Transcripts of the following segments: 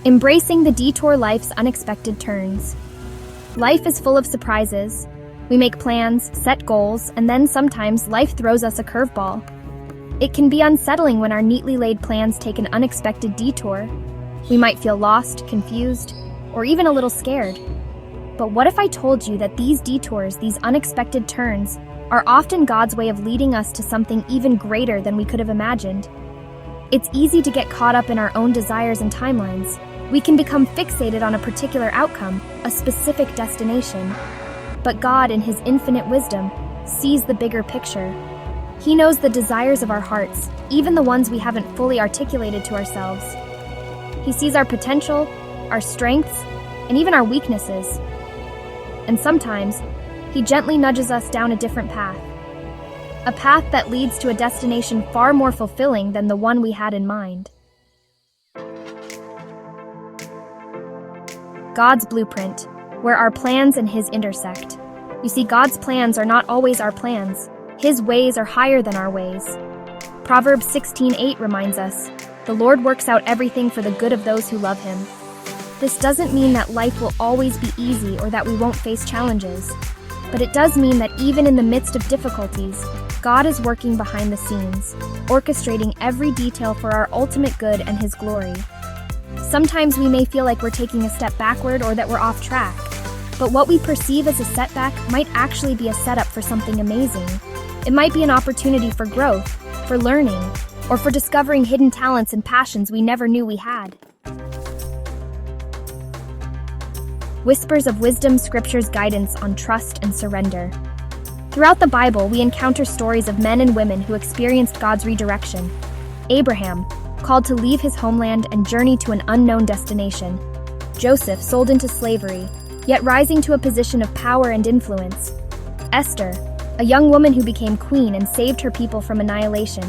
Embracing the detour life's unexpected turns. Life is full of surprises. We make plans, set goals, and then sometimes life throws us a curveball. It can be unsettling when our neatly laid plans take an unexpected detour. We might feel lost, confused, or even a little scared. But what if I told you that these detours, these unexpected turns, are often God's way of leading us to something even greater than we could have imagined? It's easy to get caught up in our own desires and timelines. We can become fixated on a particular outcome, a specific destination. But God, in His infinite wisdom, sees the bigger picture. He knows the desires of our hearts, even the ones we haven't fully articulated to ourselves. He sees our potential, our strengths, and even our weaknesses. And sometimes, He gently nudges us down a different path. A path that leads to a destination far more fulfilling than the one we had in mind. God's blueprint, where our plans and His intersect. You see, God's plans are not always our plans. His ways are higher than our ways. Proverbs 16:8 reminds us, "The Lord works out everything for the good of those who love Him." This doesn't mean that life will always be easy or that we won't face challenges. But it does mean that even in the midst of difficulties, God is working behind the scenes, orchestrating every detail for our ultimate good and His glory. Sometimes we may feel like we're taking a step backward or that we're off track, but what we perceive as a setback might actually be a setup for something amazing. It might be an opportunity for growth, for learning, or for discovering hidden talents and passions we never knew we had. Whispers of Wisdom Scripture's guidance on trust and surrender. Throughout the Bible, we encounter stories of men and women who experienced God's redirection. Abraham, called to leave his homeland and journey to an unknown destination. Joseph, sold into slavery, yet rising to a position of power and influence. Esther, a young woman who became queen and saved her people from annihilation.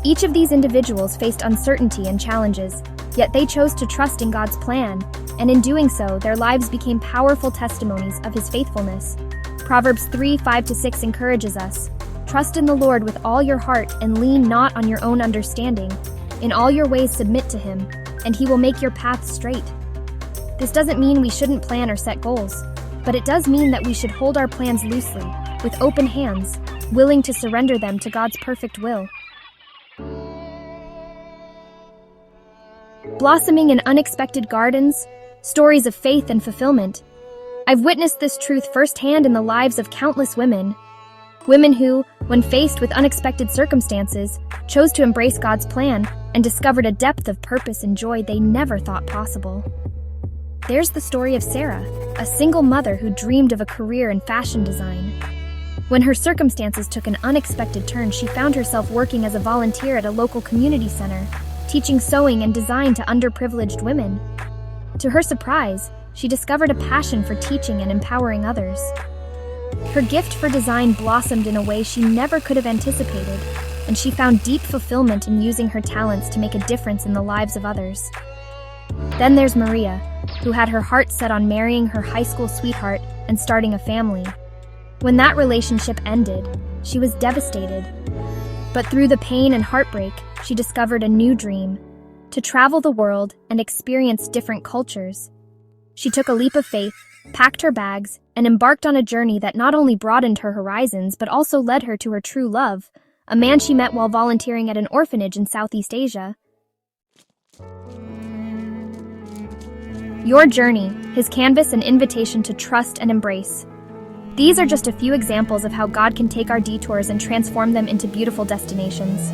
Each of these individuals faced uncertainty and challenges, yet they chose to trust in God's plan, and in doing so, their lives became powerful testimonies of His faithfulness. Proverbs 3:5-6 encourages us, "Trust in the Lord with all your heart and lean not on your own understanding. In all your ways submit to Him, and He will make your paths straight." This doesn't mean we shouldn't plan or set goals, but it does mean that we should hold our plans loosely, with open hands, willing to surrender them to God's perfect will. Blossoming in unexpected gardens, stories of faith and fulfillment. I've witnessed this truth firsthand in the lives of countless women. Women who, when faced with unexpected circumstances, chose to embrace God's plan and discovered a depth of purpose and joy they never thought possible. There's the story of Sarah, a single mother who dreamed of a career in fashion design. When her circumstances took an unexpected turn, she found herself working as a volunteer at a local community center, teaching sewing and design to underprivileged women. To her surprise, she discovered a passion for teaching and empowering others. Her gift for design blossomed in a way she never could have anticipated, and she found deep fulfillment in using her talents to make a difference in the lives of others. Then there's Maria, who had her heart set on marrying her high school sweetheart and starting a family. When that relationship ended, she was devastated. But through the pain and heartbreak, she discovered a new dream: to travel the world and experience different cultures. She took a leap of faith, packed her bags, and embarked on a journey that not only broadened her horizons but also led her to her true love, a man she met while volunteering at an orphanage in Southeast Asia. Your journey, His canvas and invitation to trust and embrace. These are just a few examples of how God can take our detours and transform them into beautiful destinations.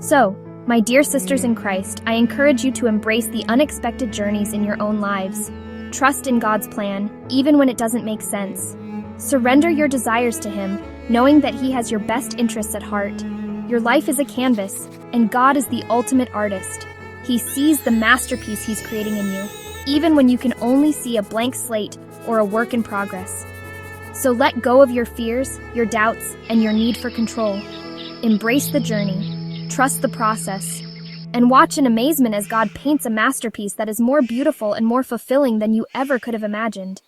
So, my dear sisters in Christ, I encourage you to embrace the unexpected journeys in your own lives. Trust in God's plan, even when it doesn't make sense. Surrender your desires to Him, knowing that He has your best interests at heart. Your life is a canvas, and God is the ultimate artist. He sees the masterpiece He's creating in you, even when you can only see a blank slate or a work in progress. So let go of your fears, your doubts, and your need for control. Embrace the journey, trust the process, and watch in amazement as God paints a masterpiece that is more beautiful and more fulfilling than you ever could have imagined.